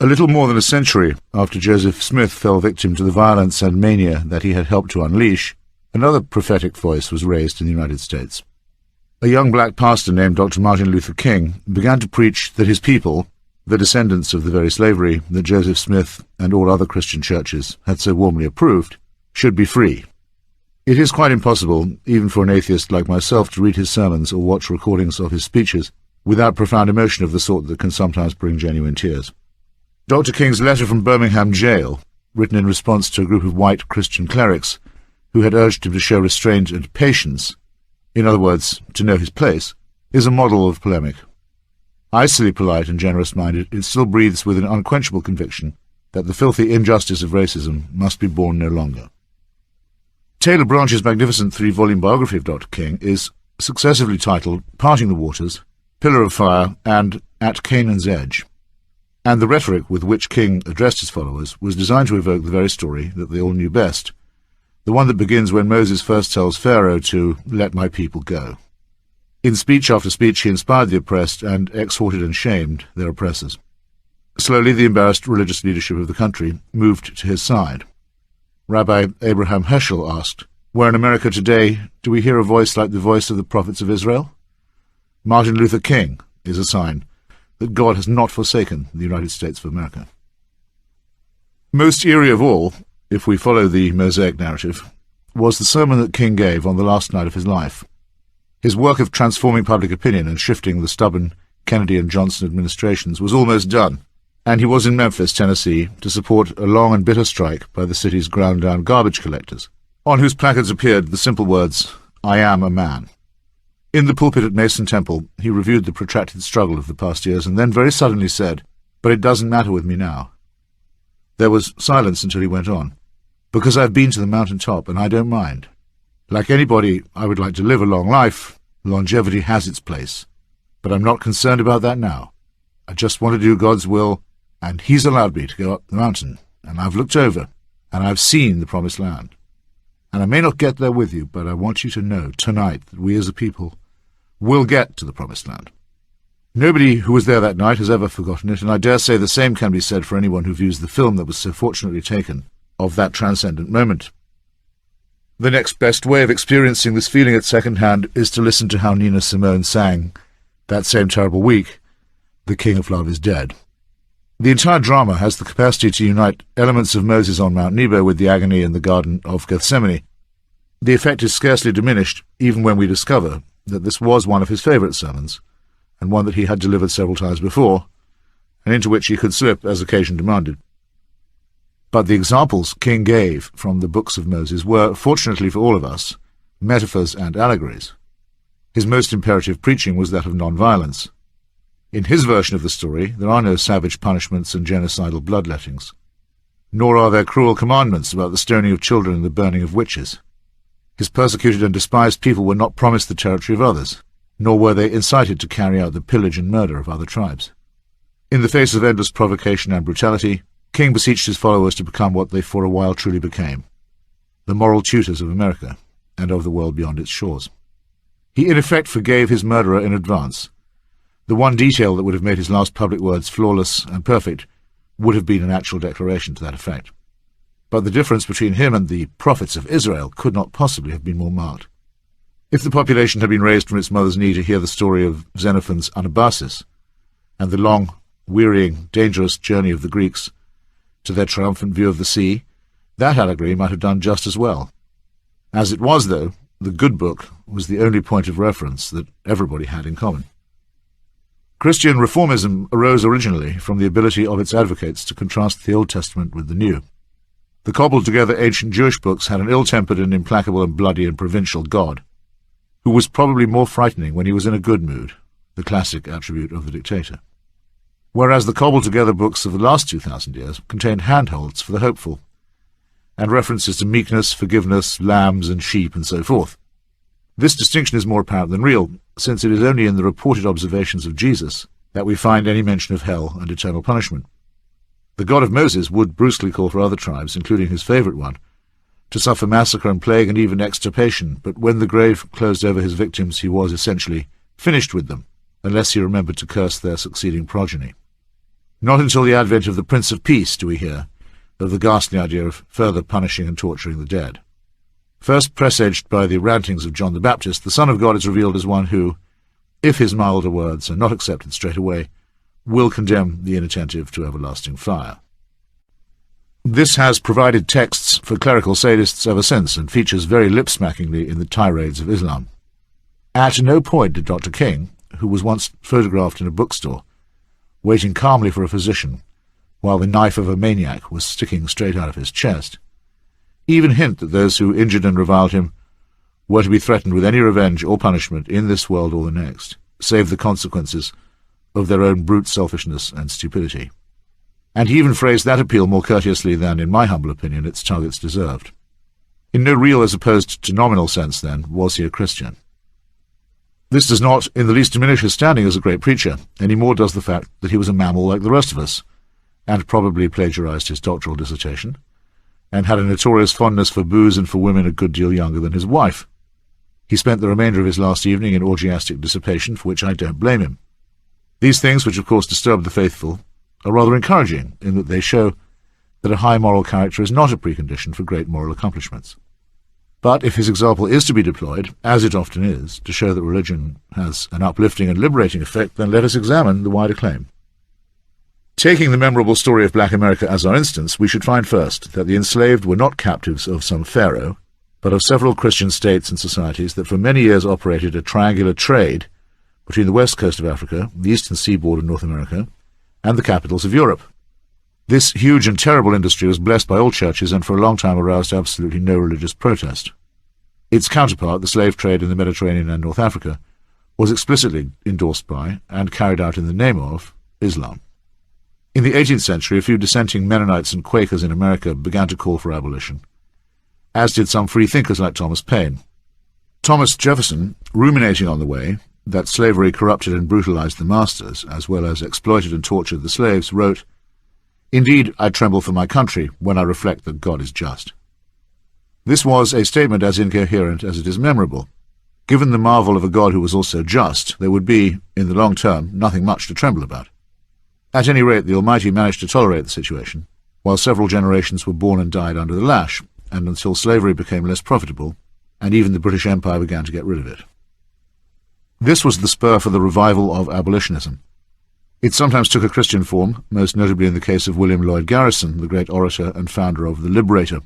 A little more than a century after Joseph Smith fell victim to the violence and mania that he had helped to unleash, another prophetic voice was raised in the United States. A young black pastor named Dr. Martin Luther King began to preach that his people, the descendants of the very slavery that Joseph Smith and all other Christian churches had so warmly approved, should be free. It is quite impossible, even for an atheist like myself, to read his sermons or watch recordings of his speeches without profound emotion of the sort that can sometimes bring genuine tears. Dr. King's letter from Birmingham jail, written in response to a group of white Christian clerics who had urged him to show restraint and patience, in other words, to know his place, is a model of polemic. Icily polite and generous-minded, it still breathes with an unquenchable conviction that the filthy injustice of racism must be borne no longer. Taylor Branch's magnificent 3-volume biography of Dr. King is successively titled Parting the Waters, Pillar of Fire, and At Canaan's Edge, and the rhetoric with which King addressed his followers was designed to evoke the very story that they all knew best, the one that begins when Moses first tells Pharaoh to let my people go. In speech after speech he inspired the oppressed and exhorted and shamed their oppressors. Slowly the embarrassed religious leadership of the country moved to his side. Rabbi Abraham Heschel asked, "Where in America today do we hear a voice like the voice of the prophets of Israel?" Martin Luther King is a sign that God has not forsaken the United States of America. Most eerie of all, if we follow the Mosaic narrative, was the sermon that King gave on the last night of his life. His work of transforming public opinion and shifting the stubborn Kennedy and Johnson administrations was almost done, and he was in Memphis, Tennessee, to support a long and bitter strike by the city's ground-down garbage collectors, on whose placards appeared the simple words, "I am a man." In the pulpit at Mason Temple, he reviewed the protracted struggle of the past years and then very suddenly said, "But it doesn't matter with me now." There was silence until he went on, "Because I've been to the mountain top and I don't mind. Like anybody, I would like to live a long life. Longevity has its place. But I'm not concerned about that now. I just want to do God's will, and He's allowed me to go up the mountain, and I've looked over, and I've seen the Promised Land. And I may not get there with you, but I want you to know tonight that we as a people will get to the Promised Land." Nobody who was there that night has ever forgotten it, and I dare say the same can be said for anyone who views the film that was so fortunately taken of that transcendent moment. The next best way of experiencing this feeling at second hand is to listen to how Nina Simone sang, that same terrible week, "The King of Love is Dead." The entire drama has the capacity to unite elements of Moses on Mount Nebo with the agony in the Garden of Gethsemane. The effect is scarcely diminished even when we discover that this was one of his favourite sermons, and one that he had delivered several times before, and into which he could slip as occasion demanded. But the examples King gave from the books of Moses were, fortunately for all of us, metaphors and allegories. His most imperative preaching was that of non-violence. In his version of the story, there are no savage punishments and genocidal bloodlettings, nor are there cruel commandments about the stoning of children and the burning of witches. His persecuted and despised people were not promised the territory of others, nor were they incited to carry out the pillage and murder of other tribes. In the face of endless provocation and brutality, King beseeched his followers to become what they for a while truly became, the moral tutors of America and of the world beyond its shores. He in effect forgave his murderer in advance. The one detail that would have made his last public words flawless and perfect would have been an actual declaration to that effect. But the difference between him and the prophets of Israel could not possibly have been more marked. If the population had been raised from its mother's knee to hear the story of Xenophon's Anabasis, and the long, wearying, dangerous journey of the Greeks to their triumphant view of the sea, that allegory might have done just as well. As it was, though, the good book was the only point of reference that everybody had in common. Christian reformism arose originally from the ability of its advocates to contrast the Old Testament with the New. The cobbled-together ancient Jewish books had an ill-tempered and implacable and bloody and provincial God, who was probably more frightening when he was in a good mood, the classic attribute of the dictator. Whereas the cobbled-together books of the last 2,000 years contained handholds for the hopeful, and references to meekness, forgiveness, lambs and sheep, and so forth. This distinction is more apparent than real, since it is only in the reported observations of Jesus that we find any mention of hell and eternal punishment. The God of Moses would brusquely call for other tribes, including his favourite one, to suffer massacre and plague and even extirpation, but when the grave closed over his victims he was essentially finished with them, unless he remembered to curse their succeeding progeny. Not until the advent of the Prince of Peace do we hear of the ghastly idea of further punishing and torturing the dead. First presaged by the rantings of John the Baptist, the Son of God is revealed as one who, if his milder words are not accepted straight away, will condemn the inattentive to everlasting fire. This has provided texts for clerical sadists ever since, and features very lip-smackingly in the tirades of Islam. At no point did Dr. King, who was once photographed in a bookstore, waiting calmly for a physician, while the knife of a maniac was sticking straight out of his chest, even hint that those who injured and reviled him were to be threatened with any revenge or punishment in this world or the next, save the consequences of their own brute selfishness and stupidity. And he even phrased that appeal more courteously than, in my humble opinion, its targets deserved. In no real as opposed to nominal sense, then, was he a Christian. This does not in the least diminish his standing as a great preacher, any more does the fact that he was a mammal like the rest of us, and probably plagiarized his doctoral dissertation, and had a notorious fondness for booze and for women a good deal younger than his wife. He spent the remainder of his last evening in orgiastic dissipation, for which I don't blame him. These things, which of course disturb the faithful, are rather encouraging in that they show that a high moral character is not a precondition for great moral accomplishments. But if his example is to be deployed, as it often is, to show that religion has an uplifting and liberating effect, then let us examine the wider claim. Taking the memorable story of Black America as our instance, we should find first that the enslaved were not captives of some pharaoh, but of several Christian states and societies that for many years operated a triangular trade between the west coast of Africa, the eastern seaboard of North America, and the capitals of Europe. This huge and terrible industry was blessed by all churches and for a long time aroused absolutely no religious protest. Its counterpart, the slave trade in the Mediterranean and North Africa, was explicitly endorsed by, and carried out in the name of, Islam. In the 18th century, a few dissenting Mennonites and Quakers in America began to call for abolition, as did some free thinkers like Thomas Paine. Thomas Jefferson, ruminating on the way that slavery corrupted and brutalized the masters, as well as exploited and tortured the slaves, wrote, "Indeed, I tremble for my country when I reflect that God is just." This was a statement as incoherent as it is memorable. Given the marvel of a God who was also just, there would be, in the long term, nothing much to tremble about. At any rate, the Almighty managed to tolerate the situation, while several generations were born and died under the lash, and until slavery became less profitable, and even the British Empire began to get rid of it. This was the spur for the revival of abolitionism. It sometimes took a Christian form, most notably in the case of William Lloyd Garrison, the great orator and founder of the Liberator.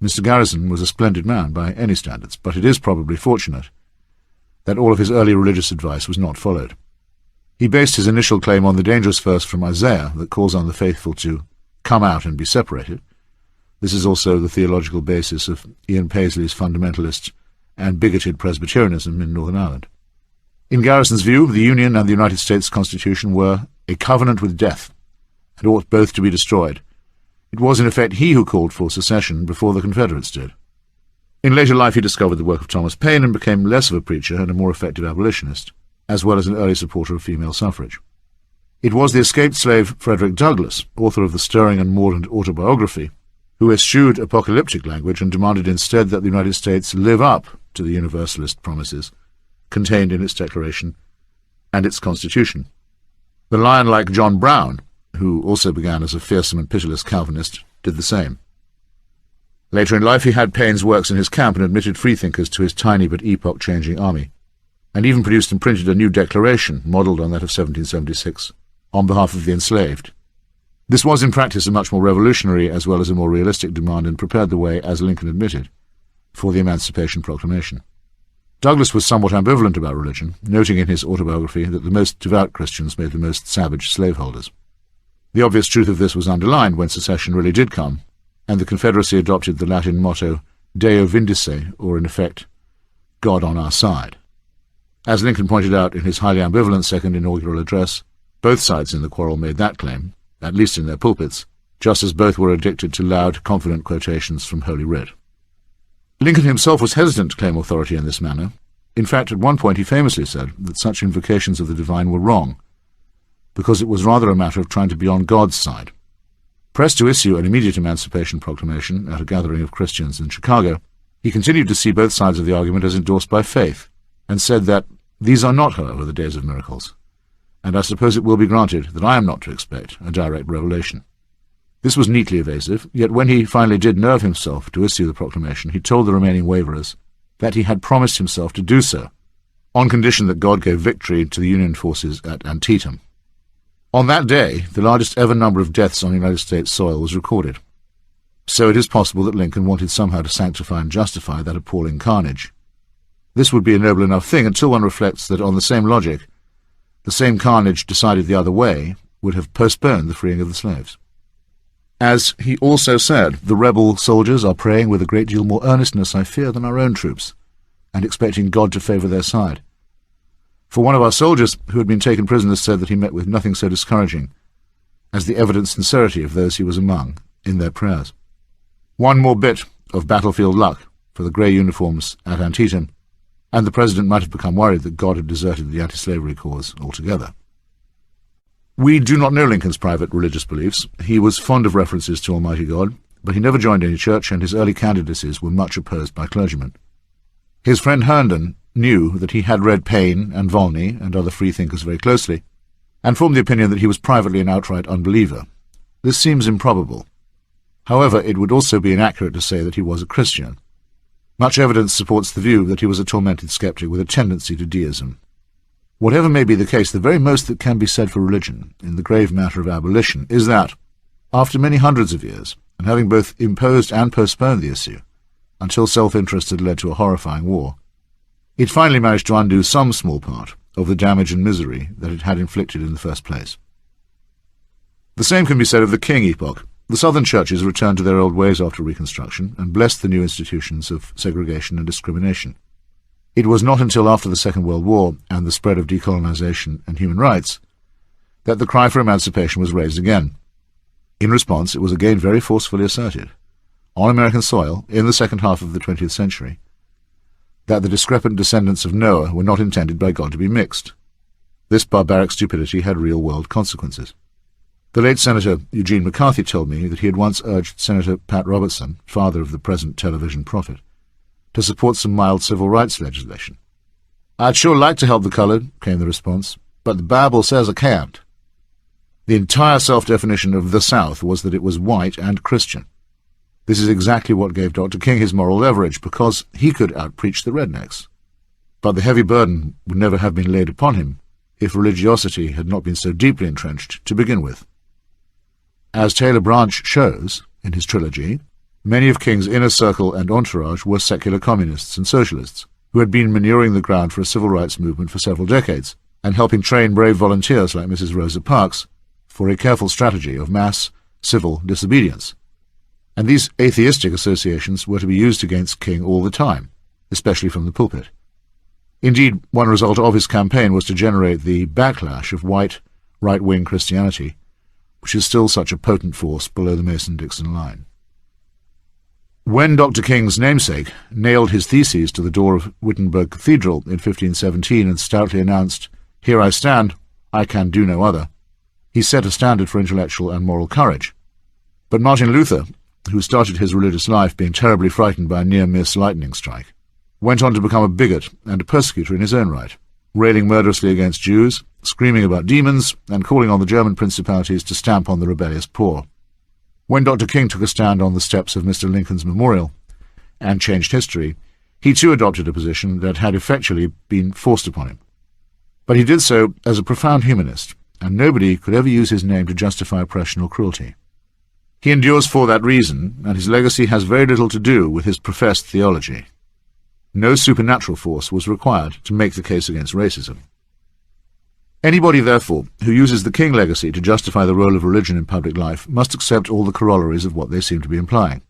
Mr. Garrison was a splendid man by any standards, but it is probably fortunate that all of his early religious advice was not followed. He based his initial claim on the dangerous verse from Isaiah that calls on the faithful to come out and be separated. This is also the theological basis of Ian Paisley's fundamentalist and bigoted Presbyterianism in Northern Ireland. In Garrison's view, the Union and the United States Constitution were a covenant with death, and ought both to be destroyed. It was in effect he who called for secession before the Confederates did. In later life he discovered the work of Thomas Paine and became less of a preacher and a more effective abolitionist, as well as an early supporter of female suffrage. It was the escaped slave Frederick Douglass, author of the stirring and mordant autobiography, who eschewed apocalyptic language and demanded instead that the United States live up to the Universalist promises contained in its Declaration and its Constitution. The lion-like John Brown, who also began as a fearsome and pitiless Calvinist, did the same. Later in life he had Paine's works in his camp and admitted freethinkers to his tiny but epoch-changing army, and even produced and printed a new declaration, modelled on that of 1776, on behalf of the enslaved. This was in practice a much more revolutionary as well as a more realistic demand, and prepared the way, as Lincoln admitted, for the Emancipation Proclamation. Douglass was somewhat ambivalent about religion, noting in his autobiography that the most devout Christians made the most savage slaveholders. The obvious truth of this was underlined when secession really did come, and the Confederacy adopted the Latin motto Deo Vindice, or in effect, God on our side. As Lincoln pointed out in his highly ambivalent second inaugural address, both sides in the quarrel made that claim, at least in their pulpits, just as both were addicted to loud, confident quotations from Holy Writ. Lincoln himself was hesitant to claim authority in this manner. In fact, at one point he famously said that such invocations of the divine were wrong, because it was rather a matter of trying to be on God's side. Pressed to issue an immediate Emancipation Proclamation at a gathering of Christians in Chicago, he continued to see both sides of the argument as endorsed by faith, and said that these are not, however, the days of miracles. and I suppose it will be granted that I am not to expect a direct revelation." This was neatly evasive, yet when he finally did nerve himself to issue the proclamation, he told the remaining waverers that he had promised himself to do so, on condition that God gave victory to the Union forces at Antietam. On that day, the largest ever number of deaths on United States soil was recorded. So it is possible that Lincoln wanted somehow to sanctify and justify that appalling carnage. This would be a noble enough thing until one reflects that on the same logic, the same carnage decided the other way would have postponed the freeing of the slaves. As he also said, "The rebel soldiers are praying with a great deal more earnestness, I fear, than our own troops, and expecting God to favour their side." For one of our soldiers who had been taken prisoners said that he met with nothing so discouraging as the evident sincerity of those he was among in their prayers. One more bit of battlefield luck for the grey uniforms at Antietam, and the President might have become worried that God had deserted the anti-slavery cause altogether. We do not know Lincoln's private religious beliefs. He was fond of references to Almighty God, but he never joined any church, and his early candidacies were much opposed by clergymen. His friend Herndon knew that he had read Paine and Volney and other freethinkers very closely, and formed the opinion that he was privately an outright unbeliever. This seems improbable. However, it would also be inaccurate to say that he was a Christian. Much evidence supports the view that he was a tormented skeptic with a tendency to deism. Whatever may be the case, the very most that can be said for religion in the grave matter of abolition is that, after many hundreds of years, and having both imposed and postponed the issue, until self-interest had led to a horrifying war, it finally managed to undo some small part of the damage and misery that it had inflicted in the first place. The same can be said of the King epoch. The Southern churches returned to their old ways after Reconstruction and blessed the new institutions of segregation and discrimination. It was not until after the Second World War and the spread of decolonization and human rights that the cry for emancipation was raised again. In response, it was again very forcefully asserted, on American soil in the second half of the 20th century, that the discrepant descendants of Noah were not intended by God to be mixed. This barbaric stupidity had real-world consequences. The late Senator Eugene McCarthy told me that he had once urged Senator Pat Robertson, father of the present television prophet, to support some mild civil rights legislation. "I'd sure like to help the coloured," came the response, "but the Bible says I can't." The entire self-definition of the South was that it was white and Christian. This is exactly what gave Dr. King his moral leverage, because he could outpreach the rednecks. But the heavy burden would never have been laid upon him if religiosity had not been so deeply entrenched to begin with. As Taylor Branch shows in his trilogy, many of King's inner circle and entourage were secular communists and socialists, who had been manuring the ground for a civil rights movement for several decades, and helping train brave volunteers like Mrs. Rosa Parks for a careful strategy of mass civil disobedience. And these atheistic associations were to be used against King all the time, especially from the pulpit. Indeed, one result of his campaign was to generate the backlash of white, right-wing Christianity, which is still such a potent force below the Mason-Dixon line. When Dr. King's namesake nailed his theses to the door of Wittenberg Cathedral in 1517 and stoutly announced, "Here I stand, I can do no other," he set a standard for intellectual and moral courage. But Martin Luther, who started his religious life being terribly frightened by a near-miss lightning strike, went on to become a bigot and a persecutor in his own right, railing murderously against Jews, screaming about demons, and calling on the German principalities to stamp on the rebellious poor. When Dr. King took a stand on the steps of Mr. Lincoln's memorial and changed history, he too adopted a position that had effectually been forced upon him. But he did so as a profound humanist, and nobody could ever use his name to justify oppression or cruelty. He endures for that reason, and his legacy has very little to do with his professed theology. No supernatural force was required to make the case against racism. Anybody, therefore, who uses the King legacy to justify the role of religion in public life must accept all the corollaries of what they seem to be implying.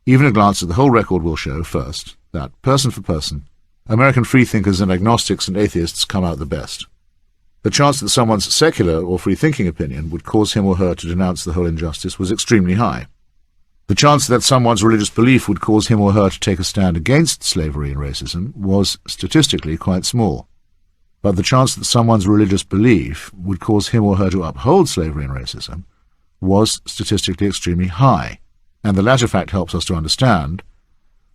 Even a glance at the whole record will show, first, that, person for person, American freethinkers and agnostics and atheists come out the best. The chance that someone's secular or free-thinking opinion would cause him or her to denounce the whole injustice was extremely high. The chance that someone's religious belief would cause him or her to take a stand against slavery and racism was statistically quite small. But the chance that someone's religious belief would cause him or her to uphold slavery and racism was statistically extremely high, and the latter fact helps us to understand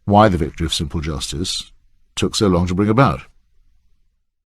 why the victory of simple justice took so long to bring about.